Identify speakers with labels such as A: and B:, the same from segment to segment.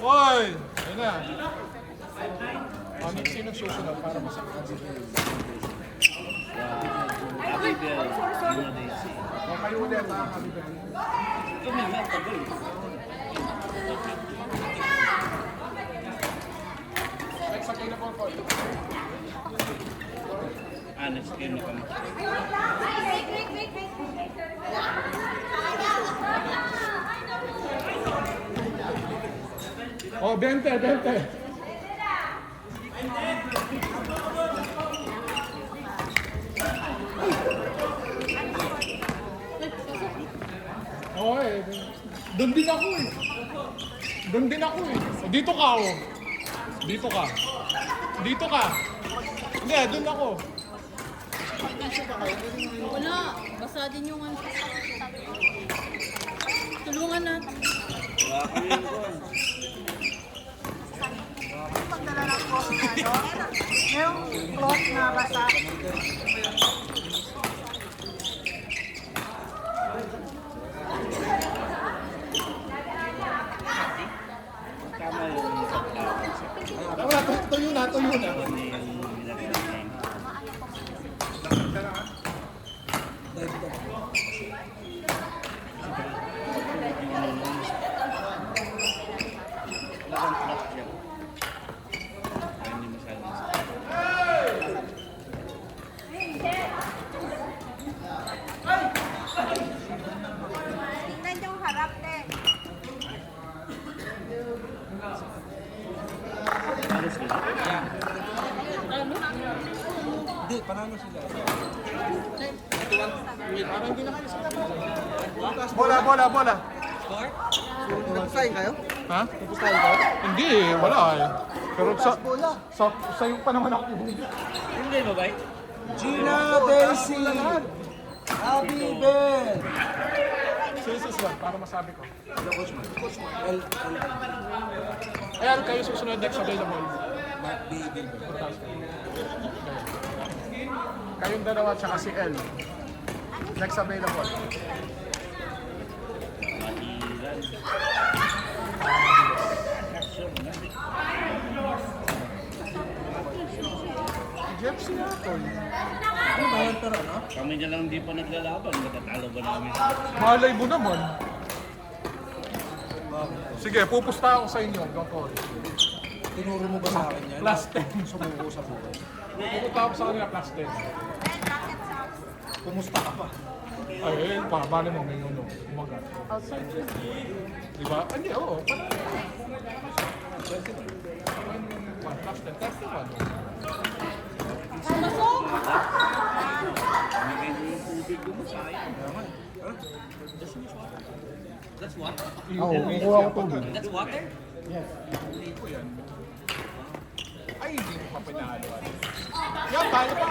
A: Hoy! Ayun na. Sino susunod para masaktan si Jay? O kayo ulit ha, Abibel. Next sa kayo na po.
B: Next game na kami.
A: Oh, 20. Oh, doon din ako eh. Dito ka oh. Dito ka. Hindi, doon ako.
C: Wala. Basa din yung ano. Tulungan natin.
D: Pagdala ng cloth na ano, yung cloth na basa.
B: Tama yung
A: Tuyo na.
D: Tingnan yung harap din.
A: Hindi, panalo sila. Parang hindi na kayo sila. Bola.
E: Napusahin kayo?
A: Ha?
E: Napusahin kayo?
A: Hindi eh, wala eh. Pero sa'yo pa naman ako.
B: Hindi ba ba?
E: Gina, Daisy, Abibel.
A: Sisis lang, para masabi ko.
E: Coach mo.
A: Ayan, kayo susunod next available.
E: Mark B. Gilbert.
A: Kayong dalawa, tsaka si El. Next available. Jeff Sinatoy.
E: Ano ba yan pero no?
B: Kami na lang di pa naglalaban. Matatalo ba namin?
A: Malay mo naman. Sige, pupusta ako sa inyo. Don't worry.
E: Tinuro mo ba sa akin yan?
A: Plus 10.
E: Sumuko sa buhay.
A: Pupunta ako sa kanila plus 10.
E: Kumusta ka pa?
A: Ay, paano mo ngayon, no? Umaga. Outside. Di ba? Hindi, oo. Plus 10. Plus 10.
B: That's what?
A: Oo, kukuha ko tubig.
B: That's water?
A: Hindi ko yan. Ay, hindi mo pa pinalo. Yan, tayo pa.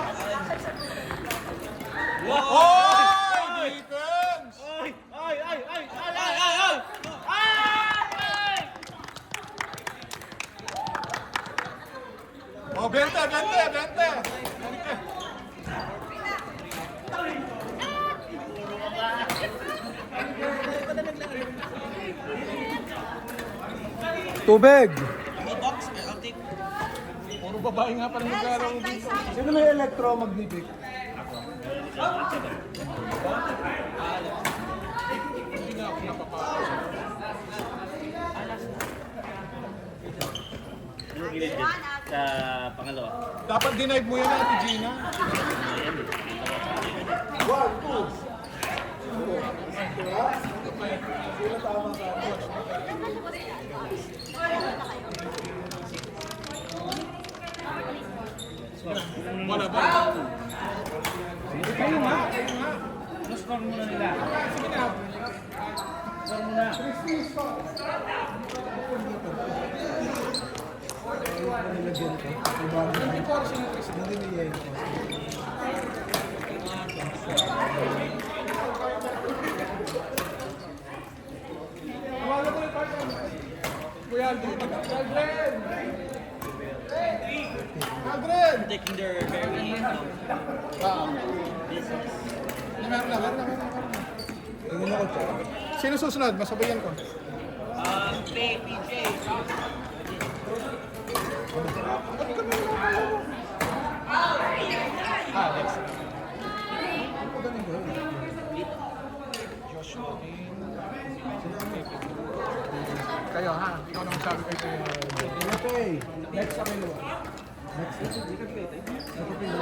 A: Oh! Defense!
B: Ay!
A: Oh, 20.
E: Tubig!
A: Puro babae nga pala naglalaro dito.
E: Sino may electromagnetic?
A: Hindi nga ako napapalo.
B: Sa pangalawa.
A: Dapat denied mo yan, Ate Gina. Wala ba? Kayo nga.
B: Score muna nila. Score muna.
E: Nilagyan ka? Hindi nilagyan ka.
A: Wala ko yung partner. Kuya Aldrin. Aldrin!
B: Taking their very
A: Meron na.
E: Tingnan ako siya.
A: Sino susunod? Masabayan ko. Next.
E: Ano ba ganun gawin?
A: Joshua Dean. Kayo ha, ikaw na magsabi kayo sa
E: Okay. Next sa kayo. Next. Ito pa yung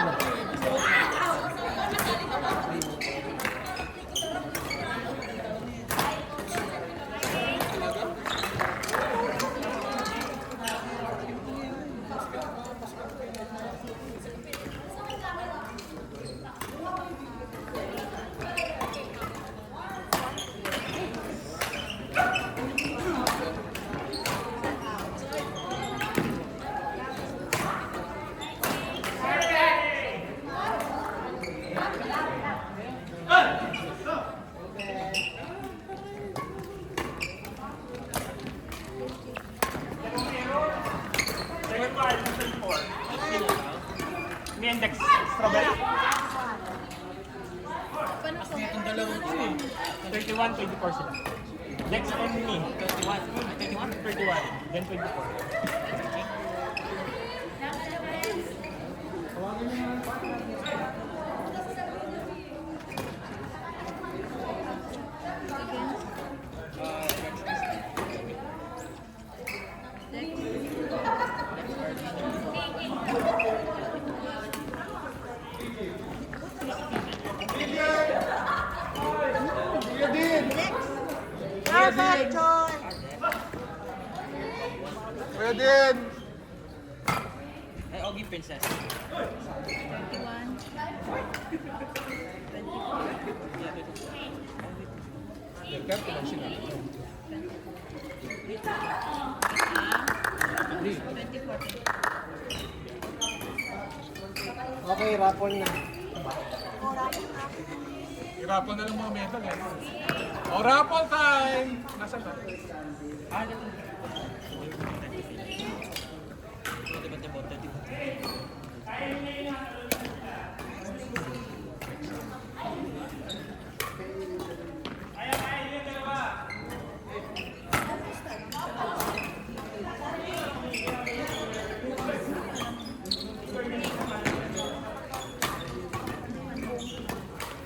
B: May index. Strawberry.
C: Itong dalawang ko eh.
B: 31, 24 sila. Dex and me. 31. 31. Then 24.
A: Kuya Dean!
D: Perfect, John.
A: Kuya Dean!
B: Ay, Ogie Princess.
C: 21.
A: Perfect lang sila.
C: 24.
E: Okay, rapol na.
A: Raffle na lang mga medal eh. O, raffle time! Nasaan ba?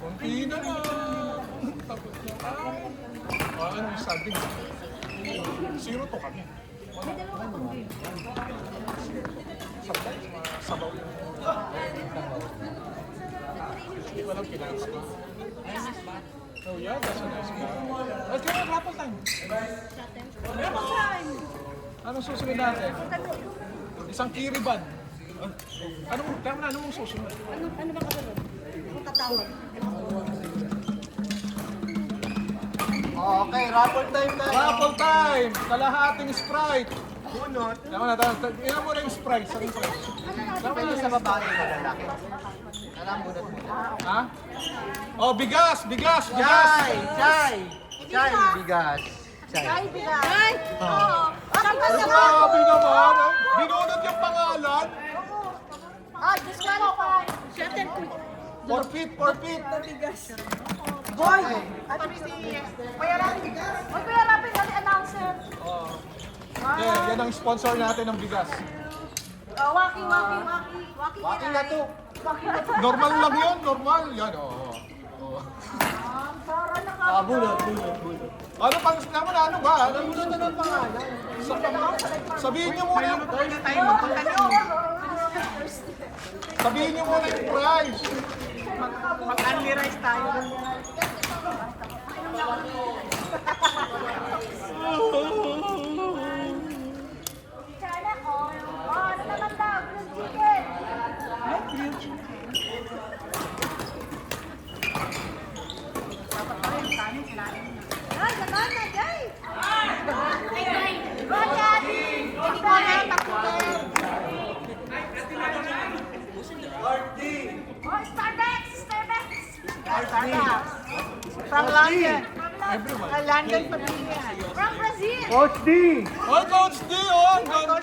A: Konti na lang. Tapos na. Ano yung sabi? 0 to kami. Sabaw, sabaw. Hindi ko alam kailangan ba. Oh yeah, that's a nice guy. Let's go, raffle time. Anong susunod natin? Isang kiribad. Anong susunod?
D: Ano ba kasunod? Kung tatawag.
E: Okay, rapol time na.
A: Raffle time! Kalahating Sprite. Bunot. Tama na, ilan mo na yung Sprite? Sa Sprite?
E: Depende sa babae o lalaki. Alam mo na.
A: Ha? Oh, bigas! Bigas! Bigas!
E: Chai! Chai! Chai, bigas. Chai.
D: Ay, bigas. Ay! Oo. Parang
A: Ang sabi naman, binunod yung pangalan.
D: Ah, disqualified.
A: Forfeit, forfeit.
D: Boy! Ano si Kuya Rapi? Oy, Kuya Rapi, dali announcer.
A: Yan ang sponsor natin ng bigas.
D: Waki.
E: Waki na to.
D: Waki na to.
A: Normal lang yun, normal. Yan, oo.
D: Para na
E: Bulot.
A: Ano pang naman, ano ba? Ano
E: Bulot na ng pangalan.
A: Sabihin niyo muna yung Sabihin niyo muna yung price.
D: Mag-only rice tayo. Sana all. Ano naman daw? Grilled chicken. Dapat pa yung kanin sinain na. Ay, naman na, guys! Go, Daddy! Hindi ko na takutin. Oh, Starbucks! Starbucks! From London.
A: Everyone.
D: London Pavilion. From Brazil.
E: Coach D!
A: Oh, Coach D, oh, ang ganda!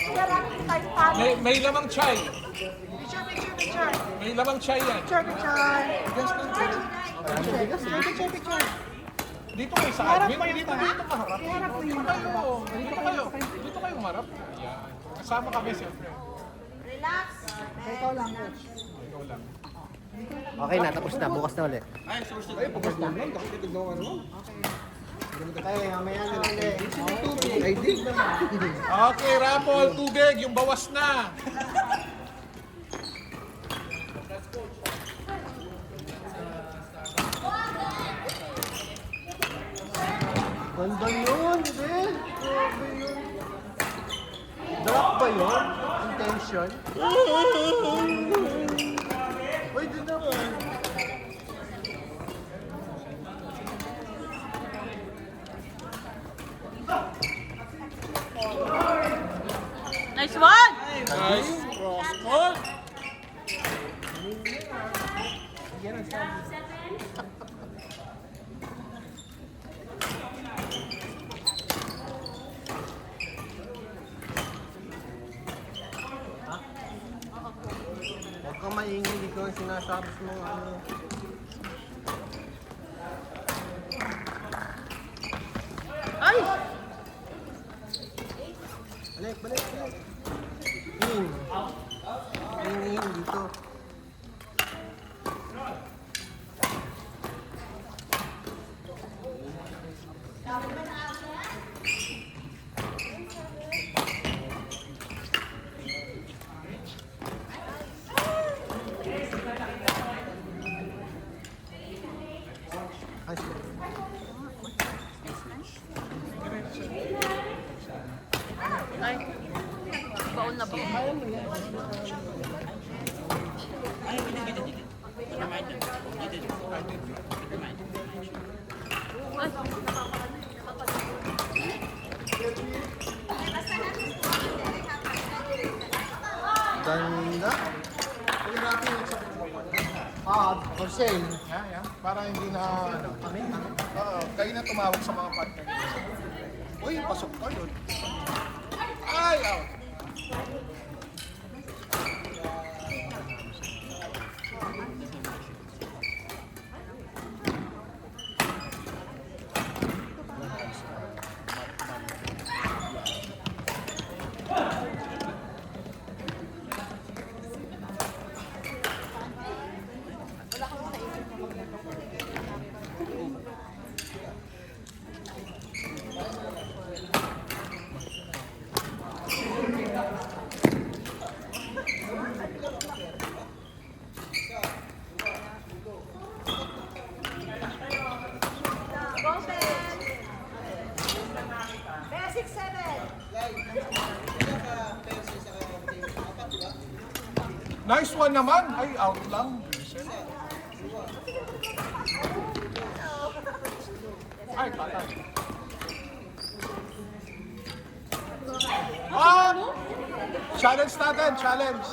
D: Kuya Rocky, tayo pa.
A: May lamang chai.
D: Picture, Picture.
A: May lamang chai yan.
D: Picture.
A: Dito kayo sa
D: Harap
A: admin.
D: mo yung
A: Dito
D: harap.
A: kaharap.
D: Iharap mo yung
A: Dito kayo. Dito kayo. Dito kayo marap. Ayan. Kasama kami siyempre.
C: Relax.
D: Ikaw lang, coach.
A: Ikaw lang.
E: Okay na, tapos na. Bukas na ulit. Ay, mamaya na lang eh.
A: Okay, Rapol, tubig. Yung bawas na.
E: Ganda yun, eh. Grabe yun. Drop ba yun? Intention? Uy, din naman.
D: Nice one!
A: Nice. Cross court.
E: Huwag kang maingay, di ko ang sinasabi mo ano.
D: Ay!
E: Balik, balik, balik. In dito. Ay,
D: Ay. Baon na baon. Ay.
E: ganda. For sale.
A: Yeah. Para hindi na, ano. Kayo na tumawag sa mga partner. Uy, pasok ka yun. Ay, out.
C: Basic 7.
A: Nice one naman. Ay, out lang. Ay, patay. Ah! Challenge natin, challenge.